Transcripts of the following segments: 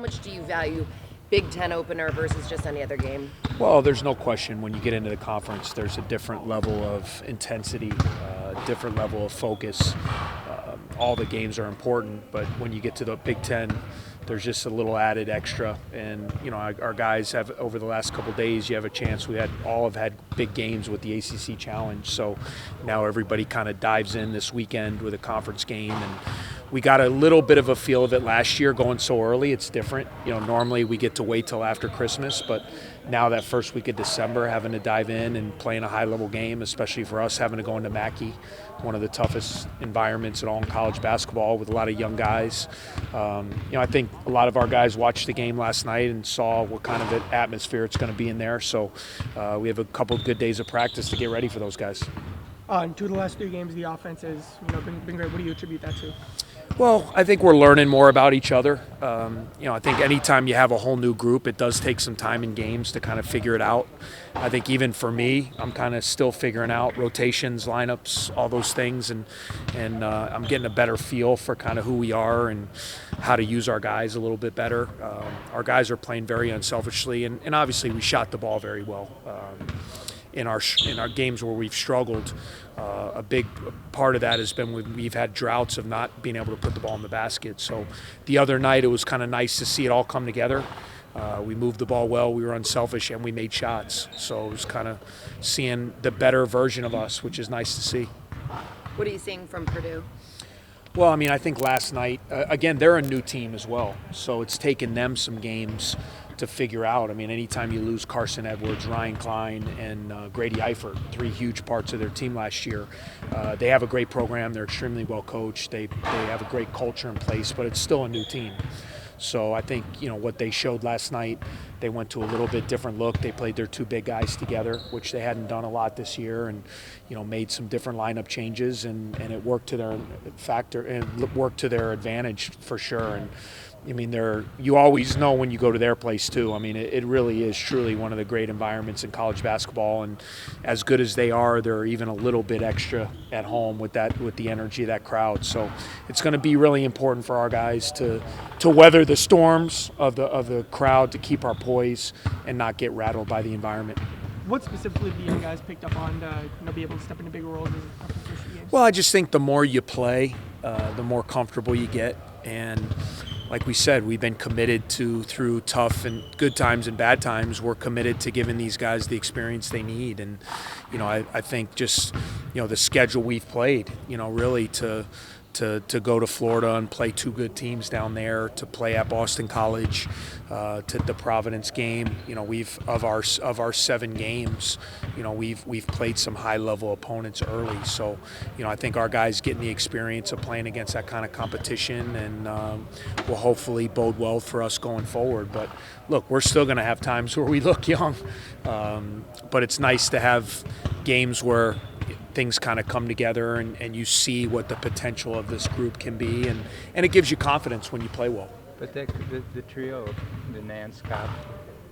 much do you value Big Ten opener versus just any other game? Well, there's no question when you get into the conference, there's a different level of intensity, different level of focus. All the games are important, but when you get to the Big Ten, there's just a little added extra. And, our guys have, over the last couple of days, you have a chance. All have had big games with the ACC Challenge. So now everybody kind of dives in this weekend with a conference game. And we got a little bit of a feel of it last year going so early. It's different. Normally we get to wait till after Christmas, but now that first week of December, having to dive in and playing a high-level game, especially for us having to go into Mackey, one of the toughest environments in all in college basketball with a lot of young guys. I think a lot of our guys watched the game last night and saw what kind of atmosphere it's going to be in there. So we have a couple of good days of practice to get ready for those guys. In 2 of the last 3 games, the offense has been great. What do you attribute that to? Well, I think we're learning more about each other. I think anytime you have a whole new group, it does take some time in games to kind of figure it out. I think even for me, I'm kind of still figuring out rotations, lineups, all those things, and I'm getting a better feel for kind of who we are and how to use our guys a little bit better. Our guys are playing very unselfishly, and obviously we shot the ball very well. In our games where we've struggled, a big part of that has been we've had droughts of not being able to put the ball in the basket. So the other night it was kind of nice to see it all come together. We moved the ball well, we were unselfish, and we made shots. So it was kind of seeing the better version of us, which is nice to see. What are you seeing from Purdue? Well, I think last night, again, they're a new team as well. So it's taken them some games to figure out. Anytime you lose Carson Edwards, Ryan Klein, and Grady Eifert, 3 huge parts of their team last year, they have a great program. They're extremely well coached. They have a great culture in place, but it's still a new team. So I think, what they showed last night, they went to a little bit different look. They played their 2 big guys together, which they hadn't done a lot this year, and, made some different lineup changes, and it worked to their factor and worked to their advantage for sure. And you always know when you go to their place too. It really is truly one of the great environments in college basketball, and as good as they are, they're even a little bit extra at home with the energy of that crowd. So it's going to be really important for our guys to weather the storms of the crowd, to keep our poise and not get rattled by the environment. What specifically have you guys picked up on to be able to step into bigger roles in competition games? Well, I just think the more you play, the more comfortable you get. And like we said, we've been committed to, through tough and good times and bad times, we're committed to giving these guys the experience they need. And, I think just, the schedule we've played, really to go to Florida and play 2 good teams down there, to play at Boston College, to the Providence game. We've of our 7 games, we've played some high-level opponents early. So, I think our guys getting the experience of playing against that kind of competition, and will hopefully bode well for us going forward. But look, we're still going to have times where we look young, but it's nice to have games where things kind of come together and you see what the potential of this group can be, and it gives you confidence when you play well. But the trio, the Nance, Kopp,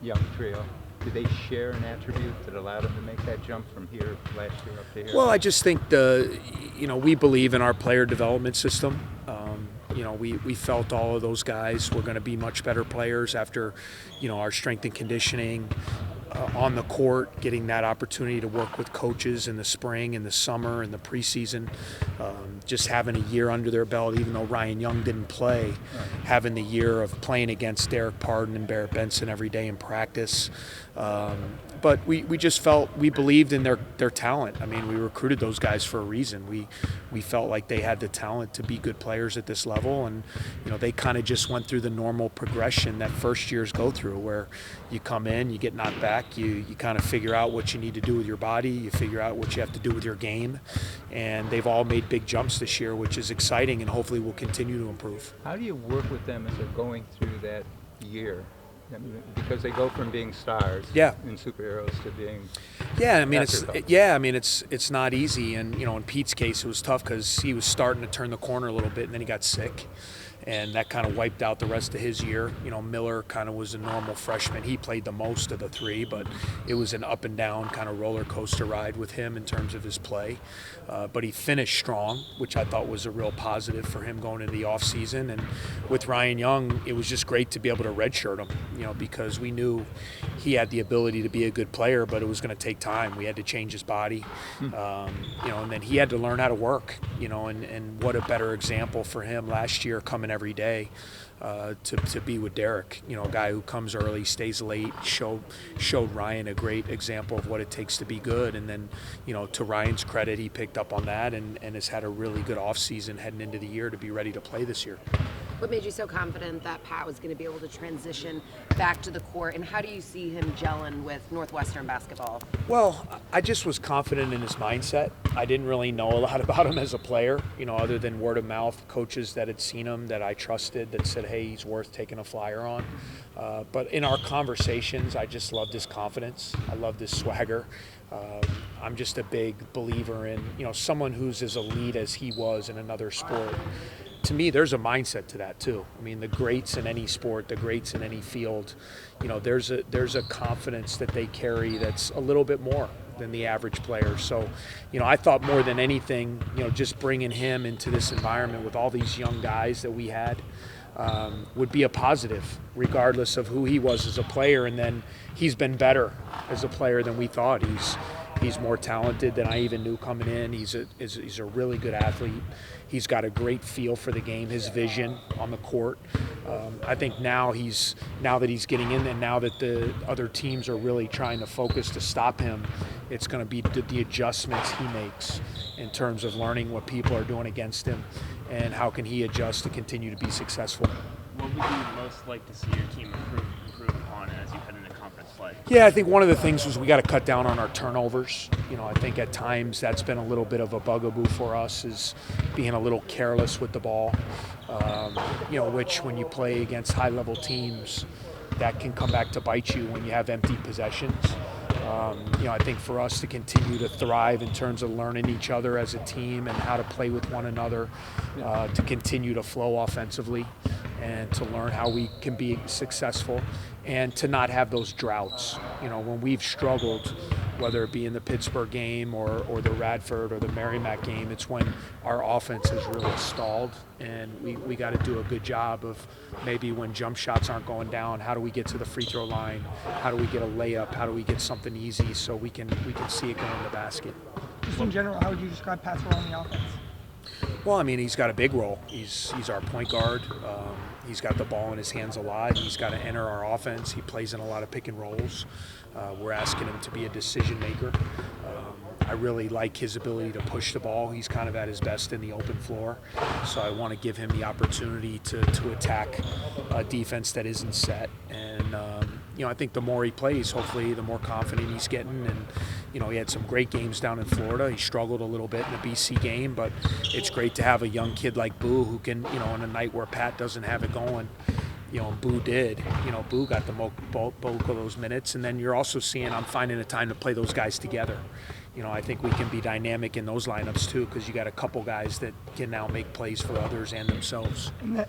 Young trio, do they share an attribute that allowed them to make that jump from here last year up to here? Well, I just think we believe in our player development system. We felt all of those guys were going to be much better players after, our strength and conditioning, on the court, getting that opportunity to work with coaches in the spring and the summer and the preseason, just having a year under their belt, even though Ryan Young didn't play, having the year of playing against Derek Pardon and Barrett Benson every day in practice. But we just felt, we believed in their talent. We recruited those guys for a reason. We felt like they had the talent to be good players at this level, and they kind of just went through the normal progression that first years go through, where you come in, you get knocked back, you kind of figure out what you need to do with your body, you figure out what you have to do with your game, and they've all made big jumps this year, which is exciting, and hopefully will continue to improve. How do you work with them as they're going through that year? Because they go from being stars and superheroes to being it's not easy, and in Pete's case it was tough because he was starting to turn the corner a little bit, and then he got sick, and that kind of wiped out the rest of his year. Miller kind of was a normal freshman. He played the most of the three, but it was an up and down kind of roller coaster ride with him in terms of his play. But he finished strong, which I thought was a real positive for him going into the offseason. And with Ryan Young, it was just great to be able to redshirt him, because we knew he had the ability to be a good player, but it was going to take time. We had to change his body, and then he had to learn how to work, and what a better example for him last year coming every day to be with Derek, a guy who comes early, stays late, showed Ryan a great example of what it takes to be good. And then, to Ryan's credit, he picked up on that and has had a really good offseason heading into the year to be ready to play this year. What made you so confident that Pat was going to be able to transition back to the court, and how do you see him gelling with Northwestern basketball? Well, I just was confident in his mindset. I didn't really know a lot about him as a player, other than word of mouth, coaches that had seen him that I trusted that said, hey, he's worth taking a flyer on. But in our conversations, I just loved his confidence. I loved his swagger. I'm just a big believer in, someone who's as elite as he was in another sport. To me, there's a mindset to that too. I mean, the greats in any sport, the greats in any field, there's a confidence that they carry that's a little bit more than the average player. So, I thought more than anything, just bringing him into this environment with all these young guys that we had would be a positive, regardless of who he was as a player. And then he's been better as a player than we thought. He's more talented than I even knew coming in. He's a really good athlete. He's got a great feel for the game, his vision on the court. I think now that he's getting in, and now that the other teams are really trying to focus to stop him, it's going to be the adjustments he makes in terms of learning what people are doing against him and how can he adjust to continue to be successful. What would you most like to see your team improve upon as you head into conference play? Yeah, I think one of the things was we got to cut down on our turnovers. I think at times that's been a little bit of a bugaboo for us, is being a little careless with the ball, which when you play against high-level teams, that can come back to bite you when you have empty possessions. I think for us to continue to thrive in terms of learning each other as a team and how to play with one another, to continue to flow offensively and to learn how we can be successful and to not have those droughts. When we've struggled, whether it be in the Pittsburgh game or the Radford or the Merrimack game, it's when our offense has really stalled, and we got to do a good job of maybe when jump shots aren't going down, how do we get to the free throw line? How do we get a layup? How do we get something easy so we can see it go in the basket? Just in general, how would you describe Pat's role in the offense? Well, I mean, he's got a big role. He's our point guard. He's got the ball in his hands a lot. He's got to enter our offense. He plays in a lot of pick and rolls. We're asking him to be a decision maker. I really like his ability to push the ball. He's kind of at his best in the open floor. So I want to give him the opportunity to attack a defense that isn't set. And, I think the more he plays, hopefully the more confident he's getting. And, he had some great games down in Florida. He struggled a little bit in the BC game, but it's great to have a young kid like Boo who can, on a night where Pat doesn't have it going, Boo did. Boo got the bulk of those minutes. And then you're also seeing I'm finding a time to play those guys together. I think we can be dynamic in those lineups too, because you got a couple guys that can now make plays for others and themselves. And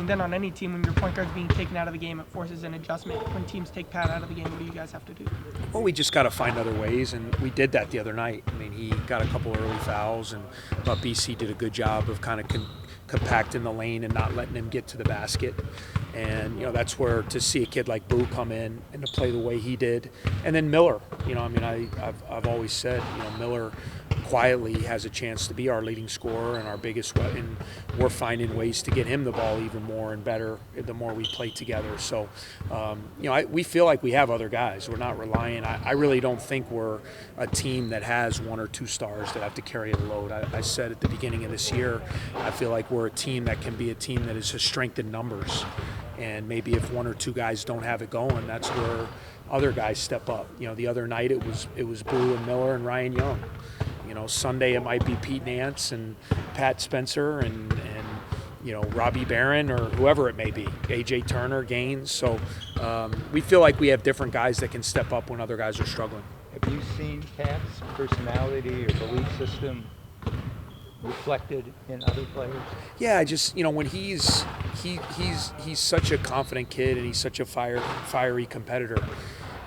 then on any team, when your point guard's being taken out of the game, it forces an adjustment. When teams take Pat out of the game, what do you guys have to do? Well, we just got to find other ways, and we did that the other night. I mean, he got a couple early fouls, and but BC did a good job of kind of compacting the lane and not letting him get to the basket. And, that's where to see a kid like Boo come in and to play the way he did. And then Miller, I've always said, Miller quietly has a chance to be our leading scorer and our biggest weapon. We're finding ways to get him the ball even more and better the more we play together. So, we feel like we have other guys. We're not relying. I really don't think we're a team that has one or two stars that have to carry the load. I said at the beginning of this year, I feel like we're a team that can be a team that is a strength in numbers. And maybe if one or two guys don't have it going, that's where other guys step up. The other night it was Boo and Miller and Ryan Young. Sunday it might be Pete Nance and Pat Spencer and Robbie Barron or whoever it may be, AJ Turner, Gaines. So we feel like we have different guys that can step up when other guys are struggling. Have you seen Pat's personality or belief system reflected in other players? Yeah, I just, when he's he's such a confident kid, and he's such a fiery competitor.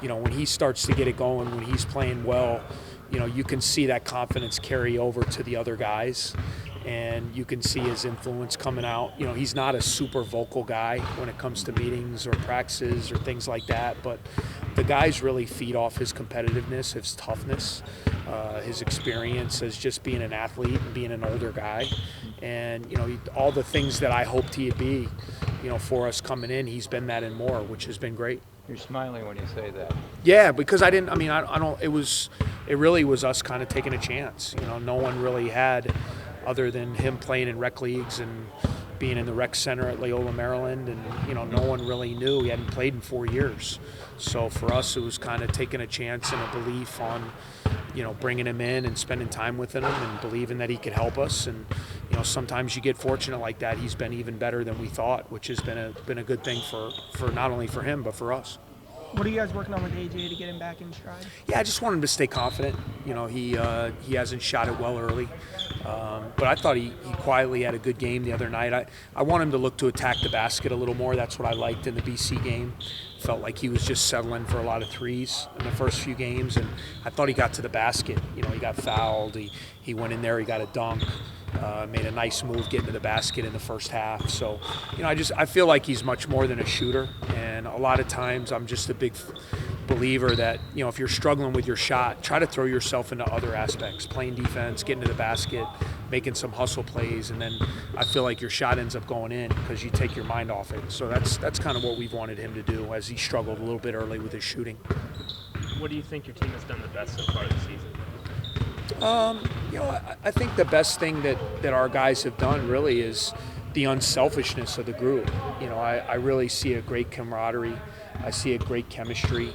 You know, when he starts to get it going, when he's playing well, you know, you can see that confidence carry over to the other guys, and you can see his influence coming out. You know, he's not a super vocal guy when it comes to meetings or practices or things like that, but the guys really feed off his competitiveness, his toughness, his experience as just being an athlete and being an older guy. And, you know, all the things that I hoped he'd be, you know, for us coming in, he's been that and more, which has been great. You're smiling when you say that. Yeah, because I don't, it really was us kind of taking a chance. You know, no one really had, other than him playing in rec leagues and being in the rec center at Loyola, Maryland, and, you know, no one really knew. He hadn't played in 4 years. So for us, it was kind of taking a chance and a belief on, you know, bringing him in and spending time with him and believing that he could help us. And, you know, sometimes you get fortunate like that. He's been even better than we thought, which has been a good thing for not only for him, but for us. What are you guys working on with AJ to get him back in stride? Yeah, I just want him to stay confident. You know, he hasn't shot it well early, but I thought he quietly had a good game the other night. I want him to look to attack the basket a little more. That's what I liked in the BC game. Felt like he was just settling for a lot of threes in the first few games, and I thought he got to the basket. You know, he got fouled. He went in there. He got a dunk. Made a nice move getting to the basket in the first half. So, you know, I feel like he's much more than a shooter. And a lot of times I'm just a big believer that, you know, if you're struggling with your shot, try to throw yourself into other aspects, playing defense, getting to the basket, making some hustle plays, and then I feel like your shot ends up going in because you take your mind off it. So that's kind of what we've wanted him to do as he struggled a little bit early with his shooting. What do you think your team has done the best so far this season? You know, I think the best thing that our guys have done really is the unselfishness of the group. You know, I really see a great camaraderie. I see a great chemistry.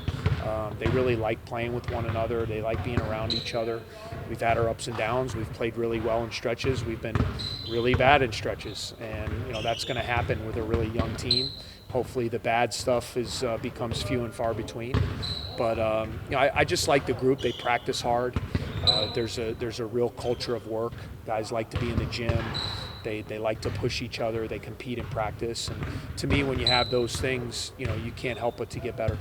They really like playing with one another. They like being around each other. We've had our ups and downs. We've played really well in stretches. We've been really bad in stretches. And, you know, that's going to happen with a really young team. Hopefully the bad stuff becomes few and far between. But, you know, I just like the group. They practice hard. There's a real culture of work. Guys like to be in the gym. They like to push each other. They compete in practice. And to me, when you have those things, you know, you can't help but to get better.